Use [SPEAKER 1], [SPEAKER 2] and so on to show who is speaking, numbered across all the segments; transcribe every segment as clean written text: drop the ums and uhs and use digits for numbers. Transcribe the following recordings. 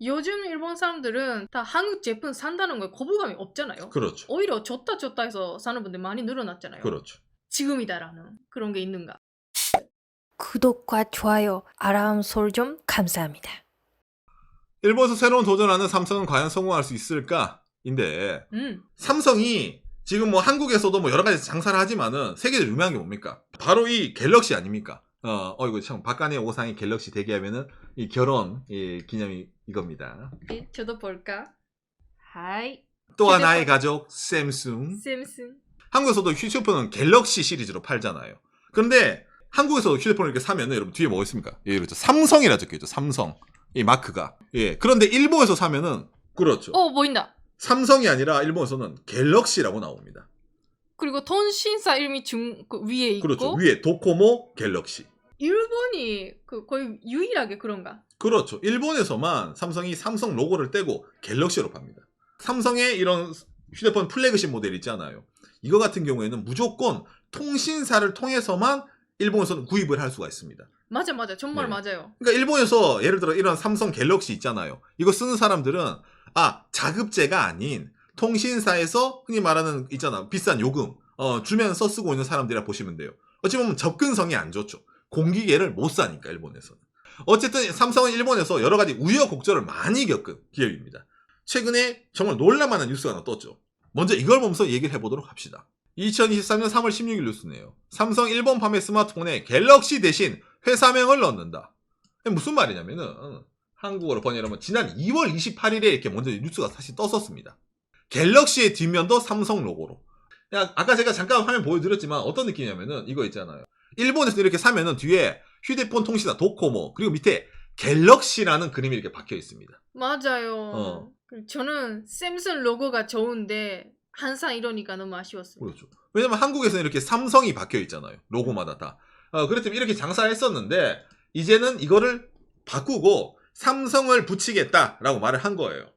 [SPEAKER 1] 요즘 일본 사람들은 다 한국 제품 산다는 거에 거부감이 없잖아요.
[SPEAKER 2] 그렇죠.
[SPEAKER 1] 오히려 좋다 해서 사는 분들 많이 늘어났잖아요.
[SPEAKER 2] 그렇죠.
[SPEAKER 1] 지금이다라는 그런 게 있는가.
[SPEAKER 3] 구독과 좋아요, 알람 설정 감사합니다.
[SPEAKER 2] 일본에서 새로운 도전하는 삼성은 과연 성공할 수 있을까? 인데 삼성이 지금 뭐 한국에서도 뭐 여러 가지 장사를 하지만은 세계적으로 유명한 게 뭡니까? 바로 이 갤럭시 아닙니까? 이거 참 박간의 오상이 갤럭시 대기하면은 이 결혼 기념이 이겁니다.
[SPEAKER 1] 네, 저도 볼까? 하이.
[SPEAKER 2] 또 하나의 가족 샘숭.
[SPEAKER 1] 샘슨.
[SPEAKER 2] 한국에서도 휴대폰은 갤럭시 시리즈로 팔잖아요. 그런데 한국에서 휴대폰을 이렇게 사면은 여러분 뒤에 뭐가 있습니까? 예, 그렇죠. 삼성이라 적혀있죠. 삼성. 이 마크가. 예. 그런데 일본에서 사면은 그렇죠.
[SPEAKER 1] 보인다.
[SPEAKER 2] 삼성이 아니라 일본에서는 갤럭시라고 나옵니다.
[SPEAKER 1] 그리고 통신사 이름이 그 위에 있고.
[SPEAKER 2] 그렇죠. 위에 도코모 갤럭시.
[SPEAKER 1] 일본이 거의 유일하게 그런가?
[SPEAKER 2] 그렇죠. 일본에서만 삼성이 삼성 로고를 떼고 갤럭시로 팝니다. 삼성의 이런 휴대폰 플래그십 모델 있잖아요. 이거 같은 경우에는 무조건 통신사를 통해서만 일본에서는 구입을 할 수가 있습니다.
[SPEAKER 1] 맞아. 정말
[SPEAKER 2] 네.
[SPEAKER 1] 맞아요.
[SPEAKER 2] 그러니까 일본에서 예를 들어 이런 삼성 갤럭시 있잖아요. 이거 쓰는 사람들은 자급제가 아닌 통신사에서 흔히 말하는 있잖아. 비싼 요금 주면서 쓰고 있는 사람들이라 보시면 돼요. 어찌 보면 접근성이 안 좋죠. 공기계를 못 사니까 일본에서는. 어쨌든 삼성은 일본에서 여러 가지 우여곡절을 많이 겪은 기업입니다. 최근에 정말 놀랄만한 뉴스가 하나 떴죠. 먼저 이걸 보면서 얘기를 해보도록 합시다. 2023년 3월 16일 뉴스네요. 삼성 일본 판매 스마트폰에 갤럭시 대신 회사명을 넣는다. 무슨 말이냐면은 한국어로 번역하면 지난 2월 28일에 이렇게 먼저 뉴스가 사실 떴었습니다. 갤럭시의 뒷면도 삼성 로고로. 아까 제가 잠깐 화면 보여드렸지만 어떤 느낌이냐면은 이거 있잖아요. 일본에서 이렇게 사면은 뒤에 휴대폰 통신사 도코모 그리고 밑에 갤럭시라는 그림이 이렇게 박혀 있습니다.
[SPEAKER 1] 맞아요. 저는 샘슨 로고가 좋은데 항상 이러니까 너무 아쉬웠습니다.
[SPEAKER 2] 그렇죠. 왜냐면 한국에서는 이렇게 삼성이 박혀 있잖아요. 로고마다 다. 그렇다면 이렇게 장사를 했었는데 이제는 이거를 바꾸고 삼성을 붙이겠다라고 말을 한 거예요.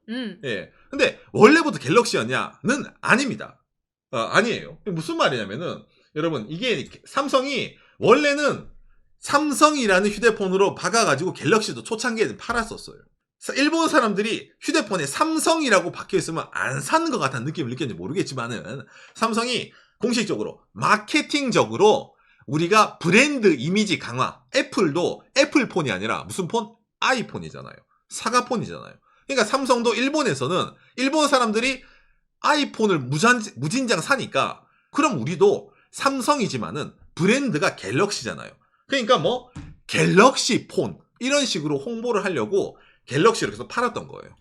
[SPEAKER 2] 예. 근데 원래부터 갤럭시였냐는 아닙니다. 아니에요. 무슨 말이냐면은 여러분 이게 삼성이 원래는 삼성이라는 휴대폰으로 박아가지고 갤럭시도 초창기에 팔았었어요. 일본 사람들이 휴대폰에 삼성이라고 박혀있으면 안 사는 것 같다는 느낌을 느꼈는지 모르겠지만은 삼성이 공식적으로 마케팅적으로 우리가 브랜드 이미지 강화, 애플도 애플폰이 아니라 무슨 폰? 아이폰이잖아요. 사과폰이잖아요. 그러니까 삼성도 일본에서는 일본 사람들이 아이폰을 무진장 사니까 그럼 우리도 삼성이지만은 브랜드가 갤럭시잖아요. 그러니까 뭐 갤럭시 폰 이런 식으로 홍보를 하려고 갤럭시로 계속 팔았던 거예요.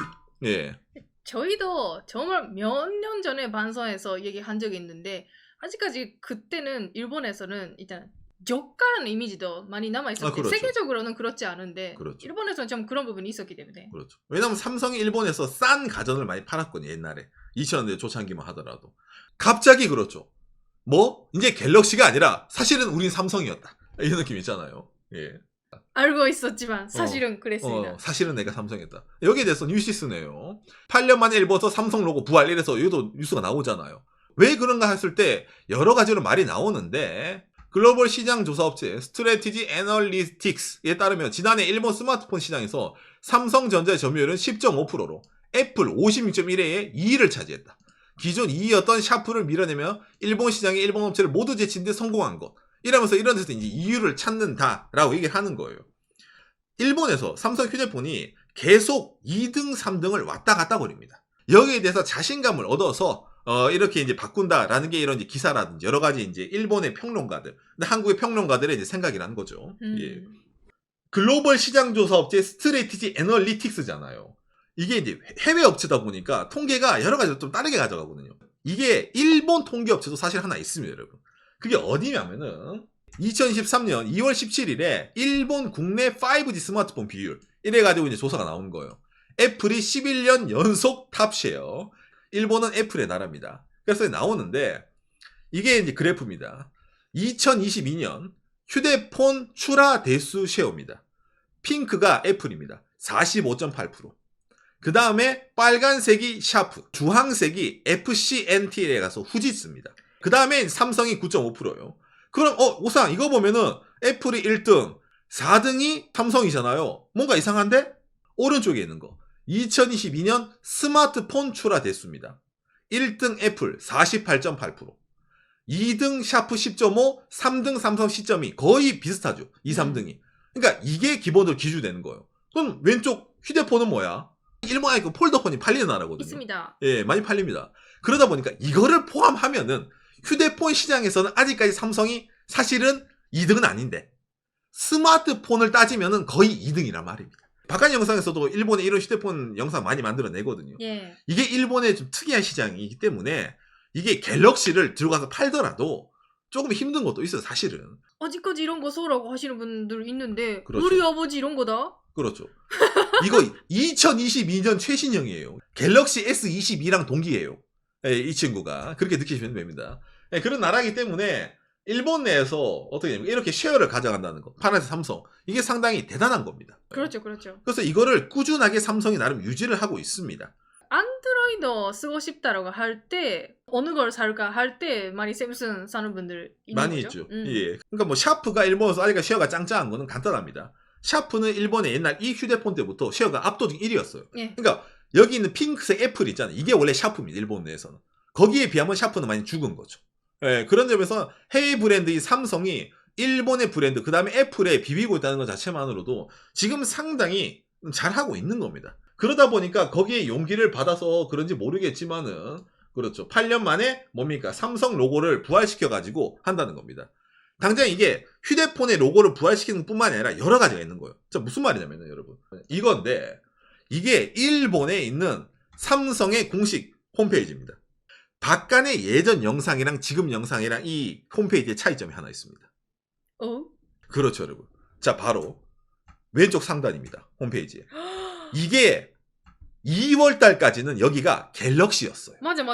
[SPEAKER 2] 예.
[SPEAKER 1] 저희도 정말 몇 년 전에 방송에서 얘기한 적이 있는데 아직까지 그때는 일본에서는 일단 저가라는 이미지도 많이 남아있었는데
[SPEAKER 2] 그렇죠.
[SPEAKER 1] 세계적으로는 그렇지 않은데
[SPEAKER 2] 그렇죠.
[SPEAKER 1] 일본에서는 좀 그런 부분이 있었기 때문에
[SPEAKER 2] 그렇죠. 왜냐면 삼성이 일본에서 싼 가전을 많이 팔았거든요. 옛날에 2000년대 초창기만 하더라도 갑자기 그렇죠. 뭐 이제 갤럭시가 아니라 사실은 우린 삼성이었다 이런 느낌 있잖아요. 예.
[SPEAKER 1] 알고 있었지만 사실은 그랬습니다.
[SPEAKER 2] 사실은 내가 삼성이었다. 여기에 대해서 뉴시스네요. 8년 만에 일본에서 삼성 로고 부활 이래서 여기도 뉴스가 나오잖아요. 왜 그런가 했을 때 여러 가지로 말이 나오는데 글로벌 시장 조사 업체 스트래티지 애널리틱스에 따르면 지난해 일본 스마트폰 시장에서 삼성전자의 점유율은 10.5%로 애플 56.1회에 2위를 차지했다. 기존 2위였던 샤프를 밀어내며 일본 시장의 일본 업체를 모두 제친 데 성공한 것. 이러면서 이런 데서 이제 이유를 찾는다라고 얘기를 하는 거예요. 일본에서 삼성 휴대폰이 계속 2등, 3등을 왔다 갔다 거립니다. 여기에 대해서 자신감을 얻어서 이렇게 이제 바꾼다라는 게 이런 이제 기사라든지 여러 가지 이제 일본의 평론가들, 근데 한국의 평론가들의 이제 생각이라는 거죠. 예. 글로벌 시장 조사 업체 스트래티지 애널리틱스잖아요. 이게 이제 해외 업체다 보니까 통계가 여러 가지로 좀 다르게 가져가거든요. 이게 일본 통계 업체도 사실 하나 있습니다, 여러분. 그게 어디냐면은 2023년 2월 17일에 일본 국내 5G 스마트폰 비율 이래가지고 이제 조사가 나온 거예요. 애플이 11년 연속 탑쉐어. 일본은 애플의 나라입니다. 그래서 나오는데 이게 이제 그래프입니다. 2022년 휴대폰 출하 대수 쉐어입니다. 핑크가 애플입니다. 45.8%. 그 다음에 빨간색이 샤프, 주황색이 FCNT에 가서 후지츠입니다. 그 다음에 삼성이 9.5%예요. 그럼 오상 이거 보면은 애플이 1등, 4등이 삼성이잖아요. 뭔가 이상한데? 오른쪽에 있는 거. 2022년 스마트폰 출하 대수입니다. 1등 애플 48.8%, 2등 샤프 10.5, 3등 삼성 10.2 거의 비슷하죠. 2, 3등이. 그러니까 이게 기본으로 기준되는 거예요. 그럼 왼쪽 휴대폰은 뭐야? 일본에 그 폴더폰이 팔리는 나라거든요.
[SPEAKER 1] 있습니다.
[SPEAKER 2] 예, 많이 팔립니다. 그러다 보니까 이거를 포함하면은 휴대폰 시장에서는 아직까지 삼성이 사실은 2등은 아닌데 스마트폰을 따지면은 거의 2등이란 말입니다. 바깥 영상에서도 일본에 이런 휴대폰 영상 많이 만들어내거든요.
[SPEAKER 1] 예.
[SPEAKER 2] 이게 일본의 좀 특이한 시장이기 때문에 이게 갤럭시를 들고 가서 팔더라도 조금 힘든 것도 있어요, 사실은.
[SPEAKER 1] 아직까지 이런 거 써라고 하시는 분들 있는데
[SPEAKER 2] 그렇죠.
[SPEAKER 1] 우리 아버지 이런 거다?
[SPEAKER 2] 그렇죠. 이거 2022년 최신형이에요. 갤럭시 S22랑 동기예요. 예, 이 친구가. 그렇게 느끼시면 됩니다. 예, 그런 나라이기 때문에 일본 내에서 어떻게 되냐면 이렇게 쉐어를 가져간다는 거. 파나스 삼성. 이게 상당히 대단한 겁니다.
[SPEAKER 1] 그렇죠, 그렇죠.
[SPEAKER 2] 그래서 이거를 꾸준하게 삼성이 나름 유지를 하고 있습니다.
[SPEAKER 1] 안드로이드 쓰고 싶다라고 할 때 어느 걸 살까 할 때 많이 샘슨 사는 분들 있는
[SPEAKER 2] 많이
[SPEAKER 1] 거죠?
[SPEAKER 2] 있죠. 예. 그러니까 뭐 샤프가 일본에서 아직까지 쉐어가 짱짱한 거는 간단합니다. 샤프는 일본의 옛날 이 휴대폰 때부터 쉐어가 압도적 1위였어요.
[SPEAKER 1] 예.
[SPEAKER 2] 그러니까 여기 있는 핑크색 애플 있잖아요. 이게 원래 샤프입니다. 일본 내에서는. 거기에 비하면 샤프는 많이 죽은 거죠. 예, 그런 점에서 해외 브랜드인 삼성이 일본의 브랜드, 그 다음에 애플에 비비고 있다는 것 자체만으로도 지금 상당히 잘하고 있는 겁니다. 그러다 보니까 거기에 용기를 받아서 그런지 모르겠지만은, 그렇죠. 8년 만에 뭡니까? 삼성 로고를 부활시켜가지고 한다는 겁니다. 당장 이게 휴대폰의 로고를 부활시키는 뿐만이 아니라 여러 가지가 있는 거예요. 자, 무슨 말이냐면요, 여러분. 이건데, 이게 일본에 있는 삼성의 공식 홈페이지입니다. 박간의 예전 영상이랑 지금 영상이랑 이 홈페이지의 차이점이 하나 있습니다.
[SPEAKER 1] 어?
[SPEAKER 2] 그렇죠, 여러분. 자, 바로 왼쪽 상단입니다. 홈페이지에. 이게 2월 달까지는 여기가 갤럭시였어요.
[SPEAKER 1] 맞아.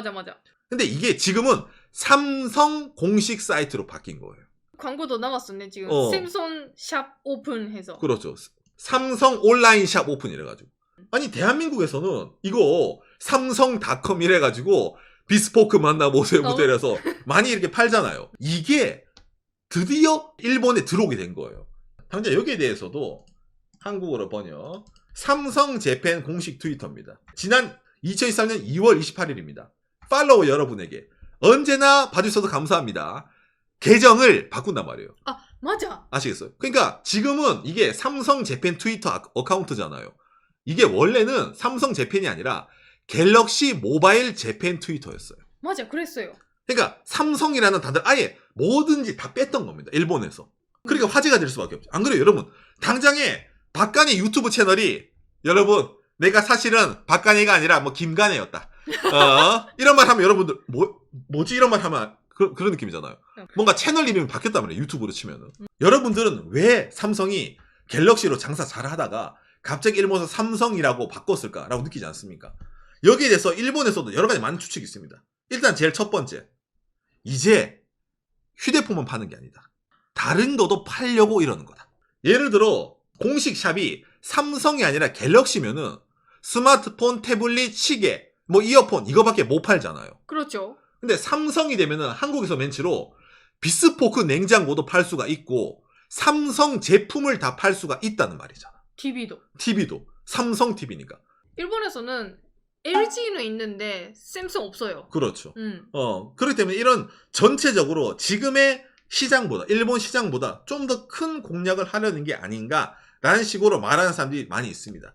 [SPEAKER 2] 근데 이게 지금은 삼성 공식 사이트로 바뀐 거예요.
[SPEAKER 1] 광고도 나왔었네 지금.
[SPEAKER 2] 어.
[SPEAKER 1] 샘손 샵 오픈해서.
[SPEAKER 2] 그렇죠. 삼성 온라인 샵 오픈 이래가지고. 아니, 대한민국에서는 이거 삼성닷컴 이래가지고 비스포크 만나보세요부터 이래서 많이 이렇게 팔잖아요. 이게 드디어 일본에 들어오게 된 거예요. 당장 여기에 대해서도 한국어로 번역. 삼성 재팬 공식 트위터입니다. 지난 2023년 2월 28일입니다. 팔로워 여러분에게 언제나 봐주셔서 감사합니다. 계정을 바꾼단 말이에요.
[SPEAKER 1] 아, 맞아.
[SPEAKER 2] 아시겠어요? 그러니까 지금은 이게 삼성 재팬 트위터 어카운트잖아요. 이게 원래는 삼성 재팬이 아니라 갤럭시 모바일 재팬 트위터였어요.
[SPEAKER 1] 맞아, 그랬어요.
[SPEAKER 2] 그러니까 삼성이라는 다들 아예 뭐든지 다 뺐던 겁니다. 일본에서. 그러니까 화제가 될 수밖에 없죠. 안 그래요, 여러분? 당장에 박간의 유튜브 채널이, 여러분, 내가 사실은 박간이가 아니라 뭐 김간이었다. 이런 말 하면 여러분들 뭐지 이런 말 하면 그런 느낌이잖아요. 뭔가 채널 이름이 바뀌었단 말이에요. 유튜브로 치면은. 여러분들은 왜 삼성이 갤럭시로 장사 잘하다가 갑자기 일본에서 삼성이라고 바꿨을까라고 느끼지 않습니까? 여기에 대해서 일본에서도 여러 가지 많은 추측이 있습니다. 일단 제일 첫 번째, 이제 휴대폰만 파는 게 아니다. 다른 거도 팔려고 이러는 거다. 예를 들어 공식 샵이 삼성이 아니라 갤럭시면은 스마트폰, 태블릿, 시계, 뭐 이어폰 이거밖에 못 팔잖아요.
[SPEAKER 1] 그렇죠.
[SPEAKER 2] 근데 삼성이 되면은 한국에서 멘치로 비스포크 냉장고도 팔 수가 있고 삼성 제품을 다 팔 수가 있다는 말이잖아. TV도 삼성 TV니까.
[SPEAKER 1] 일본에서는 LG는 있는데 샘슨 없어요.
[SPEAKER 2] 그렇죠. 그렇기 때문에 이런 전체적으로 지금의 시장보다, 일본 시장보다 좀 더 큰 공략을 하려는 게 아닌가라는 식으로 말하는 사람들이 많이 있습니다.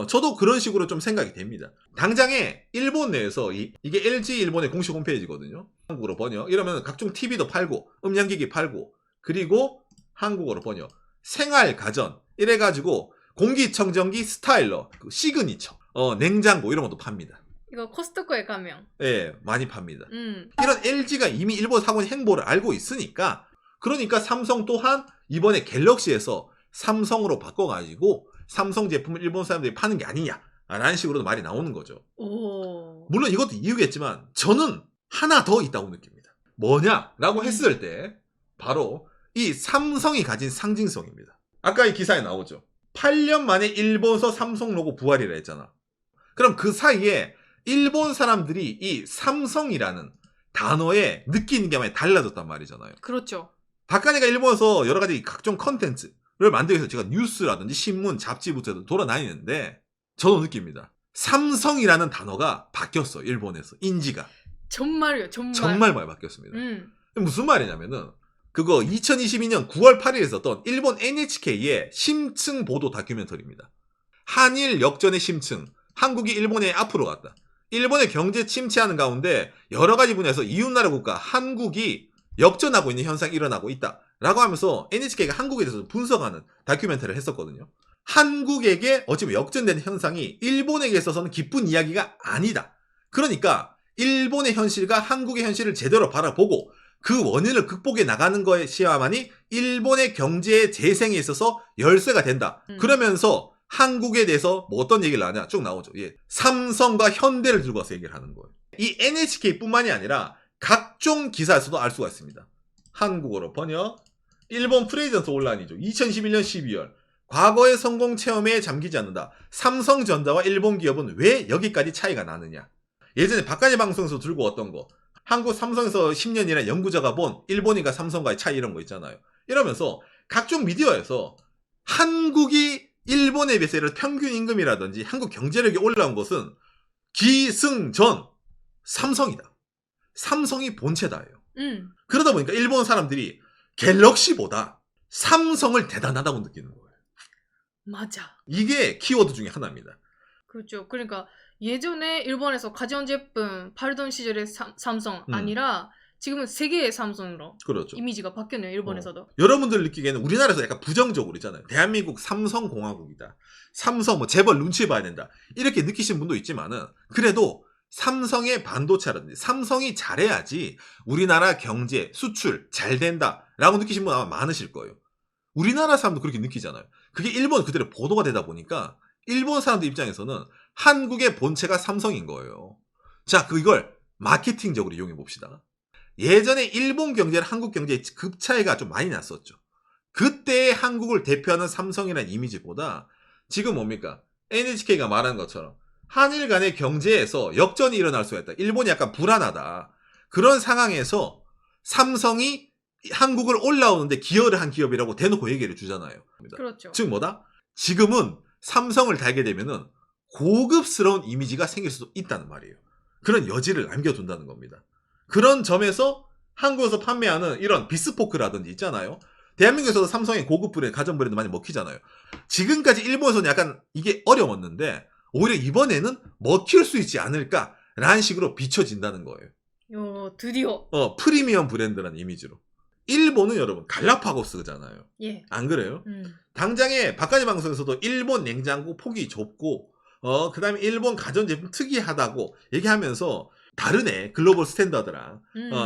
[SPEAKER 2] 저도 그런 식으로 좀 생각이 됩니다. 당장에 일본 내에서 이게 LG 일본의 공식 홈페이지거든요. 한국어로 번역. 이러면 각종 TV도 팔고, 음향기기 팔고, 그리고 한국어로 번역. 생활, 가전. 이래가지고 공기청정기, 스타일러, 시그니처, 냉장고 이런 것도 팝니다.
[SPEAKER 1] 이거 코스트코에 가면.
[SPEAKER 2] 예, 많이 팝니다. 이런 LG가 이미 일본 상호의 행보를 알고 있으니까, 그러니까 삼성 또한 이번에 갤럭시에서 삼성으로 바꿔가지고 삼성 제품을 일본 사람들이 파는 게 아니냐라는 식으로도 말이 나오는 거죠.
[SPEAKER 1] 오.
[SPEAKER 2] 물론 이것도 이유겠지만 저는 하나 더 있다고 느낍니다. 뭐냐라고 했을 때 바로 이 삼성이 가진 상징성입니다. 아까 이 기사에 나오죠. 8년 만에 일본서 삼성 로고 부활이라 했잖아. 그럼 그 사이에 일본 사람들이 이 삼성이라는 단어에 느끼는 게 많이 달라졌단 말이잖아요.
[SPEAKER 1] 그렇죠.
[SPEAKER 2] 박간이가 일본에서 여러 가지 각종 컨텐츠를 만들기 위해서 제가 뉴스라든지 신문, 잡지부터 돌아다니는데 저도 느낍니다. 삼성이라는 단어가 바뀌었어. 일본에서 인지가
[SPEAKER 1] 정말요, 정말.
[SPEAKER 2] 정말 많이 바뀌었습니다.
[SPEAKER 1] 음.
[SPEAKER 2] 무슨 말이냐면은 그거 2022년 9월 8일에 있었던 일본 NHK의 심층 보도 다큐멘터리입니다. 한일 역전의 심층, 한국이 일본의 앞으로 갔다. 일본의 경제 침체하는 가운데 여러 가지 분야에서 이웃나라 국가 한국이 역전하고 있는 현상이 일어나고 있다 라고 하면서 NHK가 한국에 대해서 분석하는 다큐멘터리를 했었거든요. 한국에게 어찌보면 역전된 현상이 일본에게 있어서는 기쁜 이야기가 아니다. 그러니까 일본의 현실과 한국의 현실을 제대로 바라보고 그 원인을 극복해 나가는 것이야만이 일본의 경제의 재생에 있어서 열쇠가 된다. 그러면서 한국에 대해서 뭐 어떤 얘기를 하냐 쭉 나오죠. 예. 삼성과 현대를 들고 와서 얘기를 하는 거예요. 이 NHK뿐만이 아니라 각종 기사에서도 알 수가 있습니다. 한국어로 번역. 일본 프레젠스 온라인이죠. 2021년 12월. 과거의 성공 체험에 잠기지 않는다. 삼성전자와 일본 기업은 왜 여기까지 차이가 나느냐. 예전에 박간희 방송에서 들고 왔던 거. 한국 삼성에서 10년이나 연구자가 본 일본인과 삼성과의 차이 이런 거 있잖아요. 이러면서 각종 미디어에서 한국이 일본에 비해서 예를 들어 평균 임금이라든지 한국 경제력이 올라온 것은 기승전 삼성이다. 삼성이 본체다예요. 그러다 보니까 일본 사람들이 갤럭시보다 삼성을 대단하다고 느끼는 거예요.
[SPEAKER 1] 맞아.
[SPEAKER 2] 이게 키워드 중에 하나입니다.
[SPEAKER 1] 그렇죠. 그러니까 예전에 일본에서 가전제품 팔던 시절의 삼성 아니라 지금은 세계의 삼성으로
[SPEAKER 2] 그렇죠.
[SPEAKER 1] 이미지가 바뀌었네요. 일본에서도.
[SPEAKER 2] 여러분들 느끼기에는 우리나라에서 약간 부정적으로 있잖아요. 대한민국 삼성공화국이다. 삼성 뭐 재벌 눈치 봐야 된다. 이렇게 느끼신 분도 있지만은 그래도 삼성의 반도체라든지 삼성이 잘해야지 우리나라 경제, 수출 잘 된다라고 느끼신 분 아마 많으실 거예요. 우리나라 사람도 그렇게 느끼잖아요. 그게 일본 그대로 보도가 되다 보니까 일본 사람들 입장에서는 한국의 본체가 삼성인 거예요. 자, 이걸 마케팅적으로 이용해 봅시다. 예전에 일본 경제랑 한국 경제의 급 차이가 좀 많이 났었죠. 그때 한국을 대표하는 삼성이라는 이미지보다 지금 뭡니까? NHK가 말하는 것처럼 한일 간의 경제에서 역전이 일어날 수가 있다. 일본이 약간 불안하다. 그런 상황에서 삼성이 한국을 올라오는데 기여를 한 기업이라고 대놓고 얘기를 주잖아요.
[SPEAKER 1] 그렇죠.
[SPEAKER 2] 즉 뭐다? 지금은 삼성을 달게 되면은 고급스러운 이미지가 생길 수도 있다는 말이에요. 그런 여지를 남겨둔다는 겁니다. 그런 점에서 한국에서 판매하는 이런 비스포크라든지 있잖아요. 대한민국에서도 삼성의 고급 브랜드, 가전 브랜드 많이 먹히잖아요. 지금까지 일본에서는 약간 이게 어려웠는데 오히려 이번에는 먹힐 수 있지 않을까라는 식으로 비춰진다는 거예요.
[SPEAKER 1] 드디어.
[SPEAKER 2] 프리미엄 브랜드라는 이미지로. 일본은 여러분 갈라파고스잖아요.
[SPEAKER 1] 예.
[SPEAKER 2] 안 그래요? 당장에 박간희 방송에서도 일본 냉장고 폭이 좁고 그 다음에 일본 가전제품 특이하다고 얘기하면서 다르네 글로벌 스탠다드랑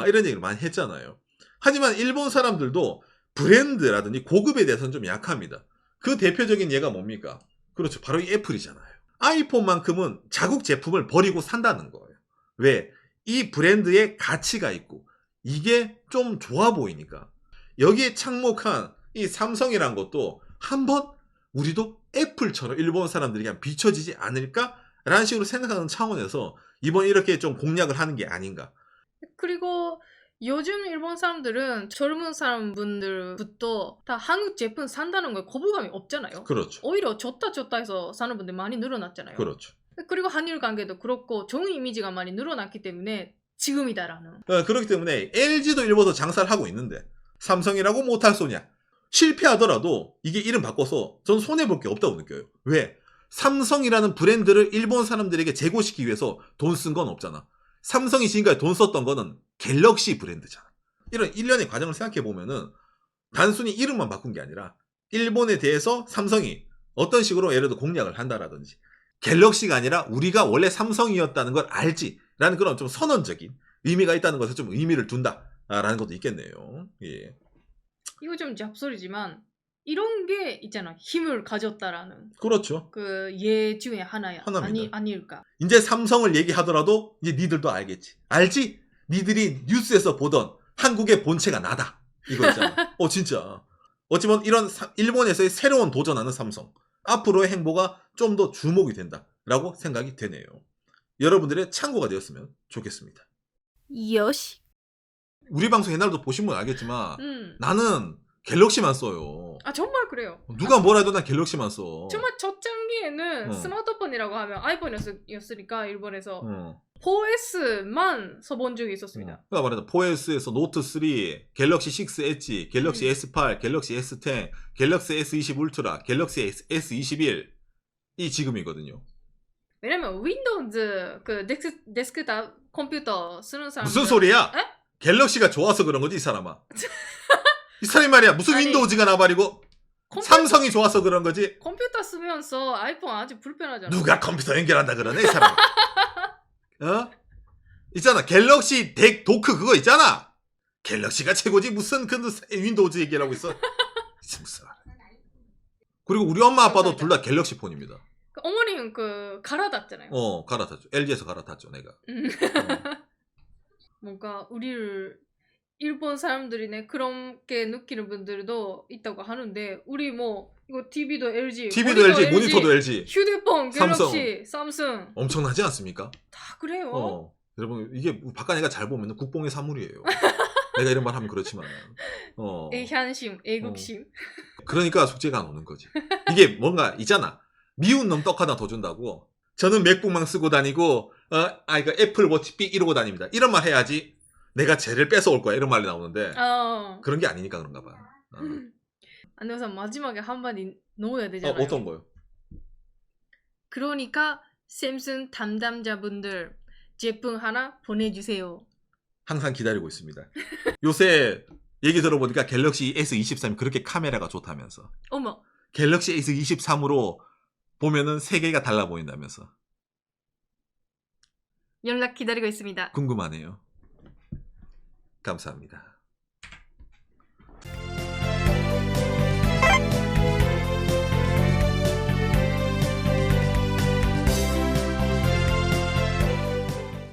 [SPEAKER 2] 이런 얘기를 많이 했잖아요. 하지만 일본 사람들도 브랜드라든지 고급에 대해서는 좀 약합니다. 그 대표적인 예가 뭡니까? 그렇죠. 바로 이 애플이잖아요. 아이폰만큼은 자국 제품을 버리고 산다는 거예요. 왜? 이 브랜드에 가치가 있고 이게 좀 좋아 보이니까. 여기에 착목한 이 삼성이란 것도 한번 우리도 애플처럼 일본 사람들에게 비춰지지 않을까라는 식으로 생각하는 차원에서 이번 이렇게 좀 공략을 하는 게 아닌가.
[SPEAKER 1] 그리고 요즘 일본 사람들은 젊은 사람분들부터 다 한국 제품 산다는 거에 거부감이 없잖아요.
[SPEAKER 2] 그렇죠.
[SPEAKER 1] 오히려 좋다 해서 사는 분들 많이 늘어났잖아요.
[SPEAKER 2] 그렇죠.
[SPEAKER 1] 그리고 한일 관계도 그렇고 좋은 이미지가 많이 늘어났기 때문에 지금이다라는.
[SPEAKER 2] 그렇기 때문에 LG도 일본에서 장사를 하고 있는데 삼성이라고 못할 소냐. 실패하더라도 이게 이름 바꿔서 전 손해볼 게 없다고 느껴요. 왜? 삼성이라는 브랜드를 일본 사람들에게 제고시키기 위해서 돈 쓴 건 없잖아. 삼성이 지금까지 돈 썼던 거는 갤럭시 브랜드잖아. 이런 일련의 과정을 생각해 보면은 단순히 이름만 바꾼 게 아니라 일본에 대해서 삼성이 어떤 식으로 예를 들어 공략을 한다라든지 갤럭시가 아니라 우리가 원래 삼성이었다는 걸 알지라는 그런 좀 선언적인 의미가 있다는 것에 좀 의미를 둔다라는 것도 있겠네요. 예.
[SPEAKER 1] 이거 좀 잡소리지만 이런 게 있잖아. 힘을 가졌다라는.
[SPEAKER 2] 그렇죠.
[SPEAKER 1] 그 예 중에 하나입니다. 아닐까.
[SPEAKER 2] 이제 삼성을 얘기하더라도 이제 니들도 알겠지. 알지? 니들이 뉴스에서 보던 한국의 본체가 나다. 이거 있잖아. 진짜. 어찌보면 이런 일본에서의 새로운 도전하는 삼성. 앞으로의 행보가 좀 더 주목이 된다라고 생각이 되네요. 여러분들의 참고가 되었으면 좋겠습니다.
[SPEAKER 3] 요시.
[SPEAKER 2] 우리 방송 옛날도 보신 분 알겠지만 나는 갤럭시만 써요.
[SPEAKER 1] 아 정말 그래요.
[SPEAKER 2] 누가 뭐라 해도 난 갤럭시만 써.
[SPEAKER 1] 정말 초창기에는
[SPEAKER 2] 어.
[SPEAKER 1] 스마트폰이라고 하면 아이폰이었으니까 일본에서
[SPEAKER 2] 어.
[SPEAKER 1] 4S만 써본 적이 있었습니다.
[SPEAKER 2] 그러니까 말하자 4S에서 노트 3, 갤럭시 6 엣지, 갤럭시 S8, 갤럭시 S10, 갤럭시 S20 울트라, 갤럭시 S21 이 지금이거든요.
[SPEAKER 1] 왜냐면 윈도우즈 그 데스크탑 컴퓨터 쓰는 사람
[SPEAKER 2] 무슨 소리야?
[SPEAKER 1] 에?
[SPEAKER 2] 갤럭시가 좋아서 그런 거지 이 사람아. 이 사람이 말이야 무슨
[SPEAKER 1] 아니,
[SPEAKER 2] 윈도우즈가 나발이고 삼성이 좋아서 그런 거지.
[SPEAKER 1] 컴퓨터 쓰면서 아이폰 아주 불편하잖아.
[SPEAKER 2] 누가 컴퓨터 연결한다 그러네 이 사람. 어? 있잖아 갤럭시 덱 도크 그거 있잖아. 갤럭시가 최고지 무슨 그 윈도우즈 얘기하고 있어. 무슨 그리고 우리 엄마 아빠도 둘 다 갤럭시 폰입니다.
[SPEAKER 1] 그 어머니는 그 갈아탔잖아요.
[SPEAKER 2] 갈아탔죠. LG에서 갈아탔죠 내가.
[SPEAKER 1] 뭔가 우리를 일본 사람들이네 그렇게 느끼는 분들도 있다고 하는데 우리 뭐 이거 TV도 LG,
[SPEAKER 2] TV도 LG, 모니터도 LG.
[SPEAKER 1] 휴대폰 갤럭시, 삼성
[SPEAKER 2] 엄청나지 않습니까?
[SPEAKER 1] 다 그래요.
[SPEAKER 2] 여러분 이게 바깥 애가 잘 보면 국뽕의 사물이에요. 내가 이런 말 하면 그렇지만.
[SPEAKER 1] 애향심, 애국심.
[SPEAKER 2] 그러니까 숙제가 안 오는 거지. 이게 뭔가 있잖아. 미운 놈 떡 하나 더 준다고. 저는 맥북만 쓰고 다니고 이거 애플워치 삑 이러고 다닙니다. 이런 말 해야지 내가 쟤를 뺏어올 거야. 이런 말이 나오는데 그런 게 아니니까 그런가 봐.
[SPEAKER 1] 안녕하세요. 마지막에 한마디 넣어야 되잖아요.
[SPEAKER 2] 어떤 거요?
[SPEAKER 1] 그러니까 샘슨 담당자분들 제품 하나 보내주세요.
[SPEAKER 2] 항상 기다리고 있습니다. 요새 얘기 들어보니까 갤럭시 S23이 그렇게 카메라가 좋다면서.
[SPEAKER 1] 어머.
[SPEAKER 2] 갤럭시 S23으로 보면은 세계가 달라 보인다면서.
[SPEAKER 1] 연락 기다리고 있습니다.
[SPEAKER 2] 궁금하네요. 감사합니다.